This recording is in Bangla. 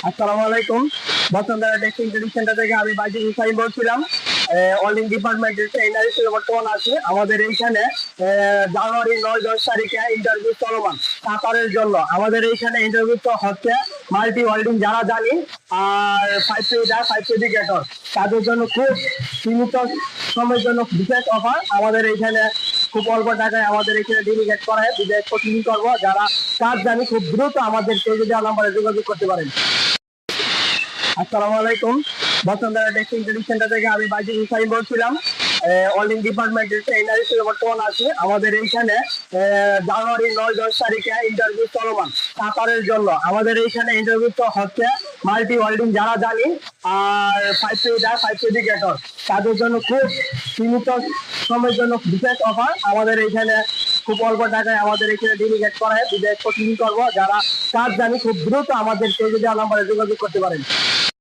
আসসালামু আলাইকুম। বসুন্ধরা টেক্সটাইল ট্রেডিং সেন্টার থেকে আমি বাইজুল হুসাইন বলছিলাম। ওয়েল্ডিং ডিপার্টমেন্টের ট্রেনার হিসেবে বর্তমান আছি। আমাদের এইখানে জানুয়ারি 9-10 তারিখে ইন্টারভিউ চলমান কাতারের জন্য। আমাদের এইখানে ইন্টারভিউ হচ্ছে মাল্টি ওয়েল্ডিং যারা জানি, আর 5 ফিটার 5 এডুকেটর তাদের জন্য খুব সীমিত সময়ের জন্য বিশেষ অফার। আমাদের এইখানে খুব অল্প টাকায় আমাদের এখানে ডেলিগেট করা বিদেশ কোচিং করবো। যারা কাজ জানি খুব দ্রুত আমাদের কেজি দেওয়া নাম্বারে যোগাযোগ করতে পারেন। আসসালামু আলাইকুম। বসুন্ধরা টেক্সটাইল ট্রেডিং সেন্টার থেকে আমি বাইজুল হুসাইন বলছিলাম। ওয়েল্ডিং ডিপার্টমেন্টের ট্রেনার হিসেবে বর্তমান আছি। আমাদের এইখানে জানুয়ারি 9-10 তারিখে ইন্টারভিউ চলমান কাতারের জন্য। আমাদের এইখানে ইন্টারভিউ হচ্ছে মাল্টি ওয়েল্ডিং যারা জানি, আর 5 ফিটার 5 এডুকেটর তাদের জন্য খুব সীমিত সময়ের জন্য বিশেষ অফার। আমাদের এইখানে খুব অল্প টাকায় আমাদের এখানে ডেলিগেট করা বিদেশ কোচিং করবো। যারা কাজ জানি খুব দ্রুত আমাদের কেজি দেওয়া নাম্বারে যোগাযোগ করতে পারেন।